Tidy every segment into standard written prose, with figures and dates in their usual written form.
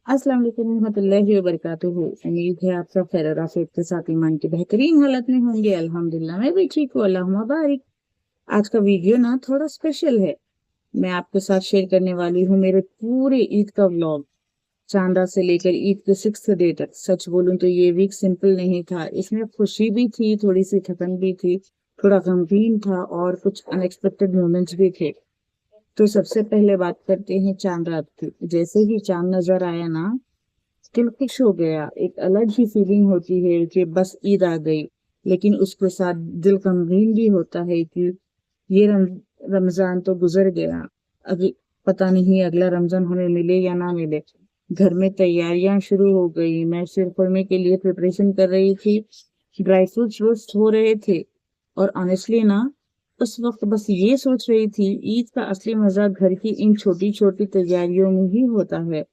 अस्सलाम वालेकुम रहमतुल्लाहि व बरकातुहू। उम्मीद है आप सब खैर और आफियत के साथ ईमान की बेहतरीन हालत में होंगे। अल्हम्दुलिल्लाह मैं भी ठीक हूँ, अल्लाहुम्मा बारिक। आज का वीडियो ना थोड़ा स्पेशल है। मैं आपके साथ शेयर करने वाली हूँ मेरे पूरे ईद का व्लॉग, चांदा से लेकर ईद के 6th डे तक। सच बोलूं तो ये वीक सिंपल नहीं था, इसमें खुशी भी थी, थोड़ी सी थकन भी थी, थोड़ा गमगीन था और कुछ अनएक्सपेक्टेड मोमेंट्स भी थे। तो सबसे पहले बात करते हैं चांद रात की। जैसे ही चांद नजर आया ना, दिल खुश हो गया। एक अलग ही फीलिंग होती है कि बस ईद आ गई, लेकिन उसके साथ दिल गमगीन भी होता है कि ये रमजान तो गुजर गया। अभी पता नहीं अगला रमजान हमें मिले या ना मिले। घर में तैयारियां शुरू हो गई। मैं शीरखुरमे के लिए प्रिपरेशन कर रही थी, ड्राई फ्रूट्स रोस्ट हो रहे थे। और ऑनेस्टली ना, उस वक्त बस ये सोच रही थी, ईद का असली मजा घर की इन छोटी छोटी तैयारियों में ही होता है।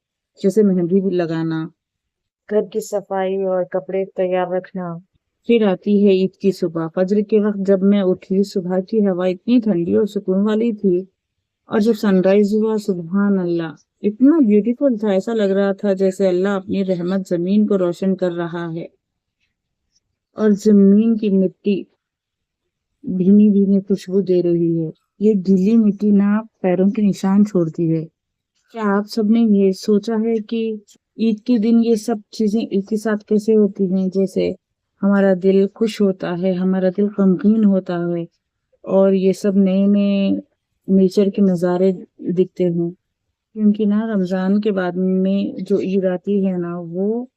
जैसे मेहंदी भी लगाना, घर की सफाई और कपड़े तैयार रखना। फिर आती है ईद की सुबह। फजर के वक्त जब मैं उठी, सुबह की हवा इतनी ठंडी और सुकून वाली थी। और जब सनराइज हुआ, सुबहान अल्लाह, इतना ब्यूटीफुल था। ऐसा लग रहा था जैसे अल्लाह अपनी रहमत जमीन को रोशन कर रहा है। और जमीन की मिट्टी भीनी भीनी खुशबू दे रही है। ये गीली मिट्टी ना पैरों के निशान छोड़ती है। क्या आप सबने ये सोचा है कि ईद के दिन ये सब चीजें एक ही साथ कैसे होती हैं? जैसे हमारा दिल खुश होता है, हमारा दिल गमगीन होता है, और ये सब नए नए नेचर के नज़ारे दिखते हैं। क्योंकि ना रमजान के बाद में जो ईद आती है ना, वो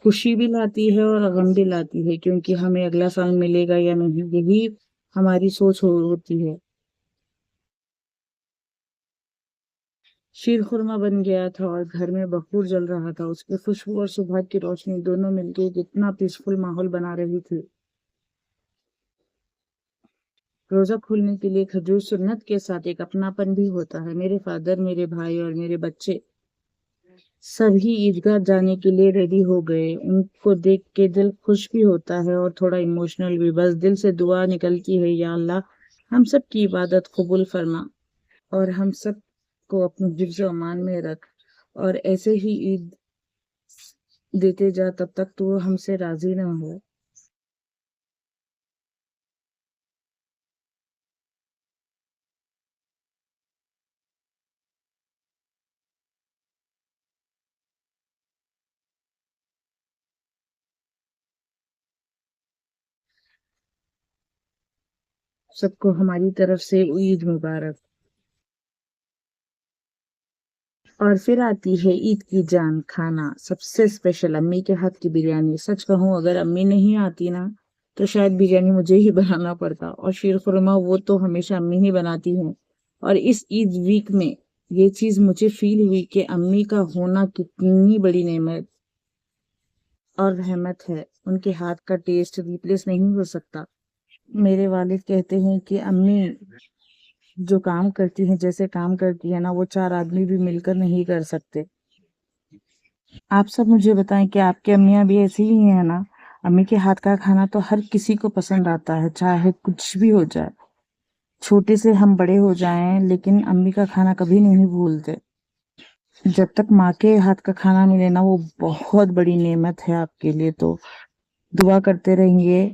खुशी भी लाती है और गम भी लाती है, क्योंकि हमें अगला साल मिलेगा या नहीं, यही हमारी सोच होती है। शीर खुरमा बन गया था और घर में बखूर जल रहा था। उसकी खुशबू और सुबह की रोशनी दोनों मिलकर एक इतना पीसफुल माहौल बना रही थी। रोजा खोलने के लिए खजूर सुन्नत के साथ एक अपनापन भी होता है। मेरे फादर, मेरे भाई और मेरे बच्चे सभी ईदगाह जाने के लिए रेडी हो गए। उनको देख के दिल खुश भी होता है और थोड़ा इमोशनल भी। बस दिल से दुआ निकलती है, या अल्लाह हम सब की इबादत कबूल फरमा और हम सब को अपने हिफ्ज़ अमान में रख, और ऐसे ही ईद देते जा तब तक तो वो हमसे राजी ना हो। सबको हमारी तरफ से ईद मुबारक। और फिर आती है ईद की जान, खाना। सबसे स्पेशल अम्मी के हाथ की बिरयानी। सच कहूँ, अगर अम्मी नहीं आती ना, तो शायद बिरयानी मुझे ही बनाना पड़ता। और शीर खुरमा वो तो हमेशा अम्मी ही बनाती हैं। और इस ईद वीक में ये चीज मुझे फील हुई कि अम्मी का होना कितनी बड़ी नेमत और रहमत है। उनके हाथ का टेस्ट रिप्लेस नहीं हो सकता। मेरे वालिद कहते हैं कि अम्मी जो काम करती हैं, जैसे काम करती है ना, वो 4 आदमी भी मिलकर नहीं कर सकते। आप सब मुझे बताएं कि आपकी अम्मियाँ भी ऐसी ही हैं ना? अम्मी के हाथ का खाना तो हर किसी को पसंद आता है, चाहे कुछ भी हो जाए। छोटे से हम बड़े हो जाएं, लेकिन अम्मी का खाना कभी नहीं भूलते। जब तक माँ के हाथ का खाना मिले ना, वो बहुत बड़ी नेमत है आपके लिए। तो दुआ करते रहिए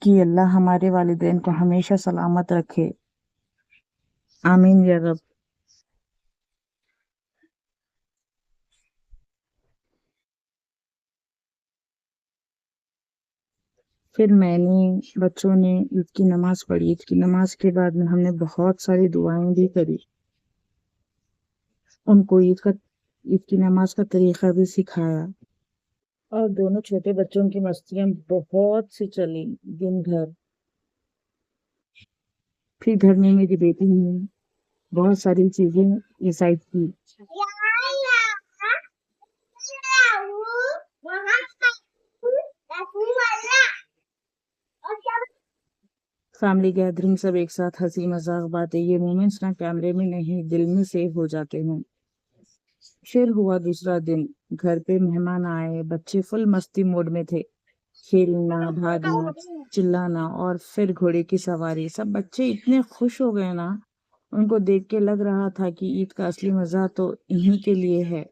कि अल्लाह हमारे वालिदैन को हमेशा सलामत रखे। आमीन या रब। फिर मैंने, बच्चों ने ईद की नमाज पढ़ी। ईद की नमाज के बाद में हमने बहुत सारी दुआएं भी करी। उनको ईद की नमाज का तरीका भी सिखाया। और दोनों छोटे बच्चों की मस्तियां बहुत सी चली दिन भर। फिर घर में मेरी बेटी ने बहुत सारी चीजें डिसाइड की। फैमिली गैदरिंग, सब एक साथ, हंसी मजाक बातें, ये मोमेंट्स ना कैमरे में नहीं, दिल में सेव हो जाते हैं। फिर हुआ दूसरा दिन। घर पे मेहमान आए, बच्चे फुल मस्ती मोड में थे। खेलना, भागना, चिल्लाना और फिर घोड़े की सवारी। सब बच्चे इतने खुश हो गए ना, उनको देख के लग रहा था कि ईद का असली मजा तो इन्हीं के लिए है।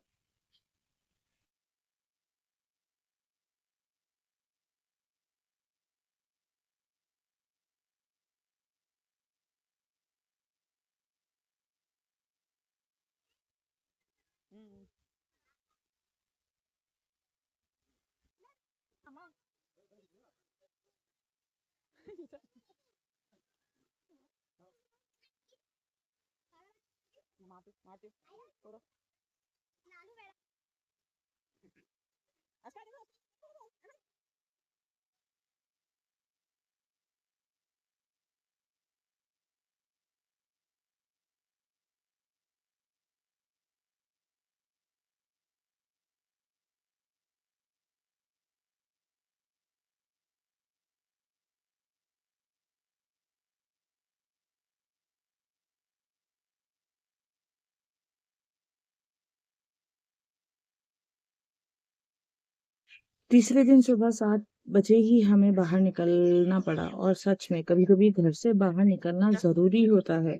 तीसरे दिन सुबह 7 बजे ही हमें बाहर निकलना पड़ा, और सच में कभी कभी घर से बाहर निकलना जरूरी होता है।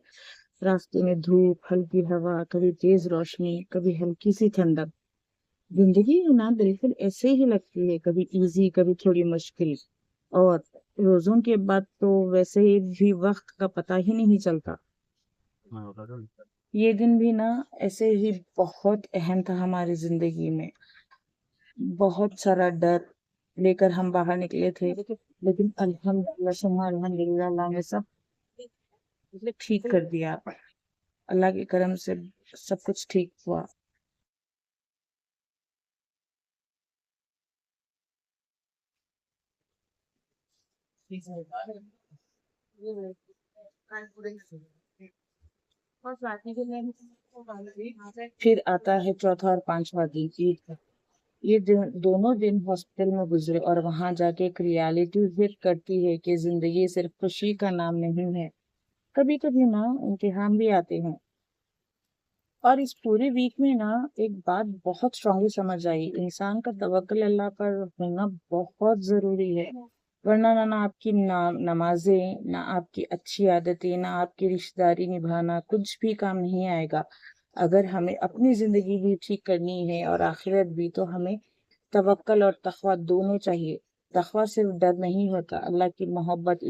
रास्ते में धूप, हल्की हवा, कभी तेज रोशनी, कभी हल्की सी ठंडक। जिंदगी ना बिल्कुल ऐसे ही लगती है, कभी इजी, कभी थोड़ी मुश्किल। और रोजों के बाद तो वैसे ही भी वक्त का पता ही नहीं चलता। ये दिन भी ना ऐसे ही बहुत अहम था हमारी जिंदगी में। बहुत सारा डर लेकर हम बाहर निकले थे, लेकिन अल्हम्दुलिल्लाह सुबह अल्हम्दुलिल्लाह अल्लाह ने सब ठीक कर दिया। अल्लाह के करम से सब कुछ ठीक हुआ। फिर आता है चौथा और पांचवा दिन, ईद का। दोनों दिन हॉस्पिटल में गुजरे, और वहां जाके एक रियलिटी हिट करती है कि जिंदगी सिर्फ खुशी का नाम नहीं है, कभी कभी ना इम्तिहान भी आते हैं। और इस पूरे वीक में ना एक बात बहुत स्ट्रांगली समझ आई, इंसान का तवक्कुल अल्लाह पर होना बहुत जरूरी है। वरना ना आपकी नमाजें, ना आपकी अच्छी आदतें, ना आपकी रिश्तेदारी निभाना कुछ भी काम नहीं आएगा। अगर हमें अपनी जिंदगी भी ठीक करनी है और आखिरत भी, तो हमें तवक्कल और तकवा दोनों चाहिए। तकवा सिर्फ डर नहीं होता, अल्लाह की मोहब्बत,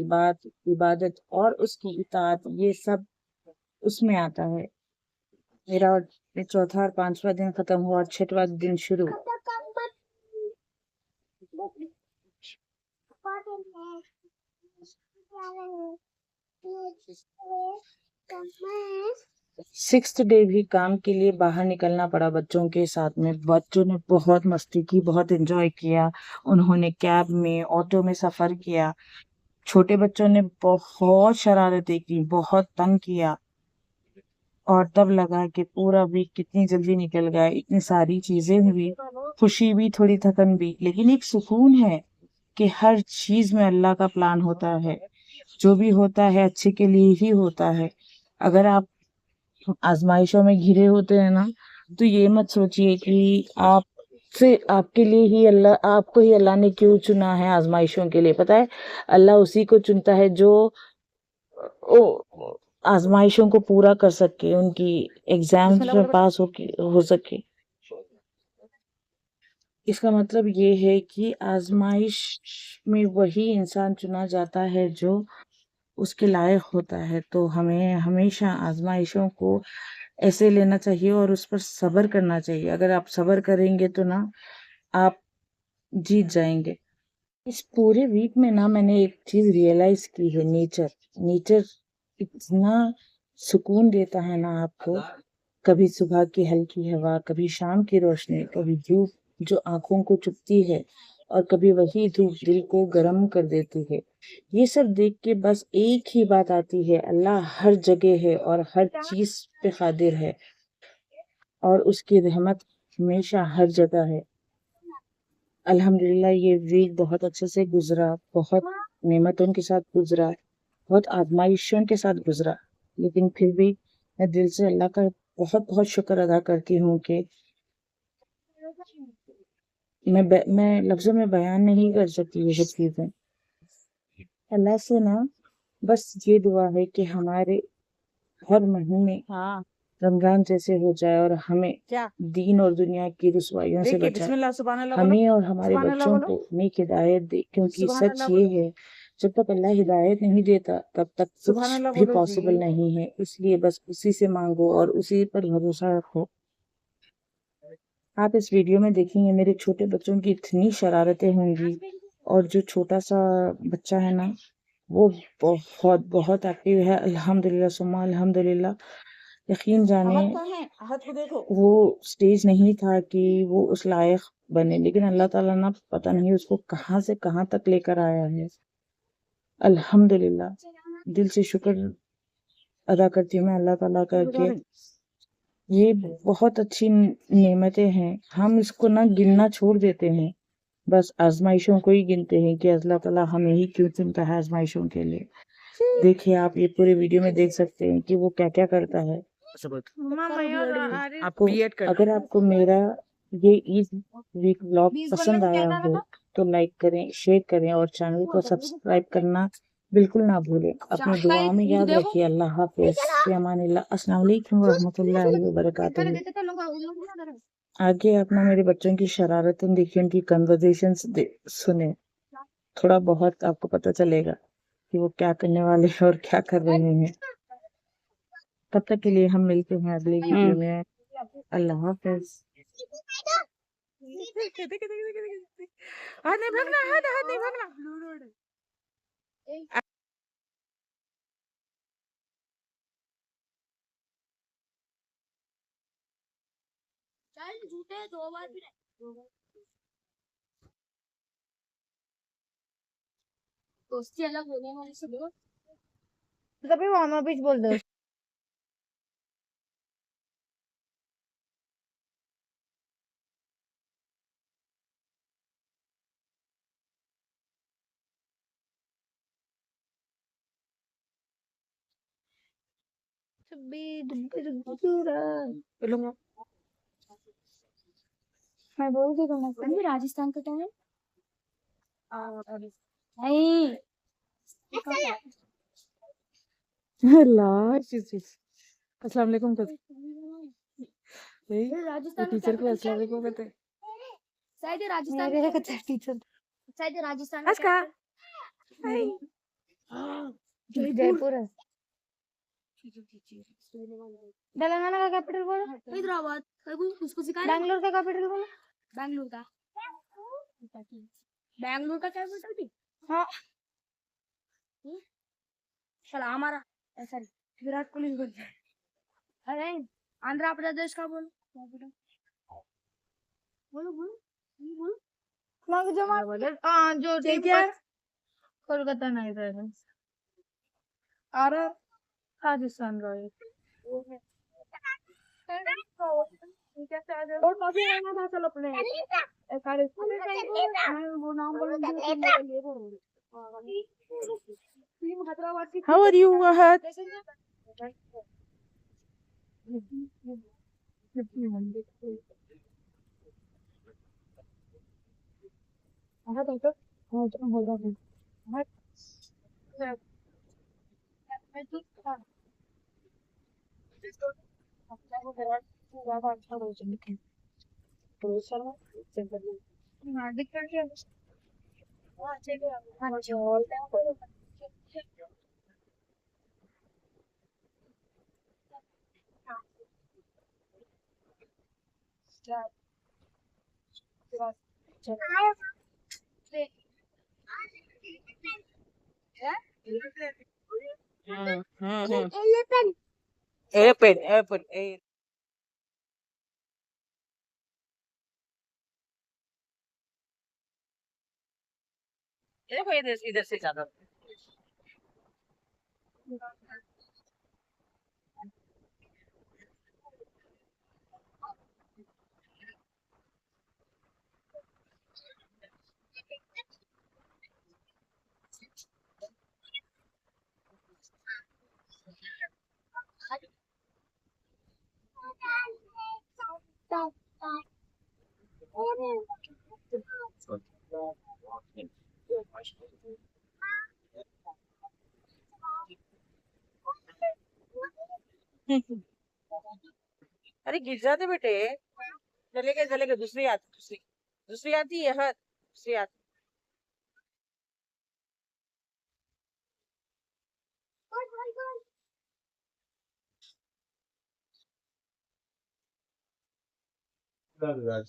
इबादत और उसकी इताअत, ये सब उसमें आता है। मेरा चौथा और पांचवा दिन खत्म हुआ और छठवां दिन शुरू। सिक्स्थ डे भी काम के लिए बाहर निकलना पड़ा बच्चों के साथ में। बच्चों ने बहुत मस्ती की, बहुत एंजॉय किया। उन्होंने कैब में, ऑटो में सफर किया। छोटे बच्चों ने बहुत शरारतें की, बहुत तंग किया। और तब लगा कि पूरा वीक कितनी जल्दी निकल गया, इतनी सारी चीजें हुई, खुशी भी, थोड़ी थकन भी, लेकिन एक सुकून है कि हर चीज में अल्लाह का प्लान होता है। जो भी होता है अच्छे के लिए ही होता है। अगर आप आजमाइशों में घिरे होते हैं ना, तो ये मत सोचिए कि आप से आपके लिए ही अल्लाह, आपको ही अल्लाह ने क्यों चुना है आजमाइशों के लिए। पता है, अल्लाह उसी को चुनता है जो आजमाइशों को पूरा कर सके, उनकी एग्जाम्स में पास हो सके। इसका मतलब ये है कि आजमाइश में वही इंसान चुना जाता है जो उसके लायक होता है। तो हमें हमेशा आजमाइशों को ऐसे लेना चाहिए और उस पर सब्र करना चाहिए। अगर आप सब्र करेंगे तो ना आप जीत जाएंगे। इस पूरे वीक में ना मैंने एक चीज रियलाइज की है, नेचर। नेचर इतना सुकून देता है ना आपको। कभी सुबह की हल्की हवा, कभी शाम की रोशनी, कभी धूप जो आंखों को चुभती है, और कभी वही धूप दिल को गर्म कर देती है। ये सब देख के बस एक ही बात आती है, अल्लाह हर जगह है और हर चीज पे कादिर है, और उसकी रहमत हमेशा हर जगह है। अल्हम्दुलिल्लाह ये वीक बहुत अच्छे से गुजरा, बहुत नेमतों के साथ गुजरा, बहुत आजमाइशों के साथ गुजरा। लेकिन फिर भी मैं दिल से अल्लाह का बहुत बहुत शुक्र अदा करती हूँ कि मैं लफ्जों में बयान नहीं कर सकती ये सब चीजें। अल्लाह से ना बस ये दुआ है कि हमारे हर महीने रमजान जैसे हो जाए, और हमें दीन और दुनिया की रुसवाइयों से बचाए। हमें और हमारे बच्चों को नेक हिदायत दे, क्योंकि सच ये है, जब तक अल्लाह हिदायत नहीं देता तब तक कुछ भी पॉसिबल नहीं है। इसलिए बस उसी से मांगो और उसी पर भरोसा रखो। آپ اس ویڈیو میں دیکھیں گے میرے چھوٹے بچوں کی اتنی شرارتیں ہوں گی، اور جو چھوٹا سا بچہ ہے نا وہ بہت بہت ایکٹیو ہے، الحمدللہ ثم الحمدللہ۔ یقین جانے وہ سٹیج نہیں تھا کہ وہ اس لائق بنے، لیکن اللہ تعالیٰ نے پتہ نہیں اس کو کہاں سے کہاں تک لے کر آیا ہے۔ الحمدللہ، دل سے شکر ادا کرتی ہوں میں اللہ تعالیٰ کا کہ یہ بہت اچھی نعمتیں ہیں، ہم اس کو نہ گننا چھوڑ دیتے ہیں، بس آزمائشوں کو ہی گنتے ہیں کہ اللہ تعالیٰ ہمیں ہی کیوں چنتا ہے آزمائشوں کے لیے۔ دیکھیں آپ یہ پورے ویڈیو میں دیکھ سکتے ہیں کہ وہ کیا کیا کرتا ہے۔ آپ کو اگر آپ کو میرا یہ عید ویک ولاگ پسند آیا ہو تو لائک کریں، شیئر کریں اور چینل کو سبسکرائب کرنا بالکل نہ بھولیں۔ اپنی دعاؤں میں یاد رکھیے۔ اللہ حافظ، فی امان اللہ۔ السلام علیکم ورحمۃ اللہ وبرکاتہ۔ آگے اپنا میرے بچوں کی شرارتیں دیکھیں، ان کی کنورزیشنز سنیں، تھوڑا بہت آپ کو پتہ چلے گا کہ وہ کیا کرنے والے ہیں اور کیا کر رہے ہیں۔ تب تک کے لیے ہم ملتے ہیں اگلے ویڈیو میں۔ اللہ حافظ۔ ہاتھ نہیں بھگنا، ہاتھ نہیں بھگنا۔ دوستی الگ ہونے والی سے کبھی ماما بھی بول دو۔ میں بول دی تمہیں راجستھان کا ٹائم نہیں اللہ، السلام علیکم ٹیچر کو السلام علیکم کہتے ہیں۔ شاید راجستھان ٹیچر شاید راجستھان جے پور ہے۔ تلنگانہ کا کیپٹل بولو۔ حیدرآباد۔ اس کو سکھا بنگلور کا کیپٹل بولو۔ بنگلور کا بنگلور کا کیپٹل بھی ہاں چلا ہمارا سوری وراٹ کوہلی بولتے ہیں۔ ارے آندھرا پردیش کا بولو بولو بولو جو کولکتہ نائٹ رائڈرز اور راجستھان رائل اور کافی رہنا تھا چلو اپنے وہ نام بولیں گے حیدرآباد کی How are you, Ahad? Airplane. देखो इधर से ज्यादा अरे गिर जाते बेटे। चलेगा दूसरी आती है हर दूसरी आती। Sir, Raj.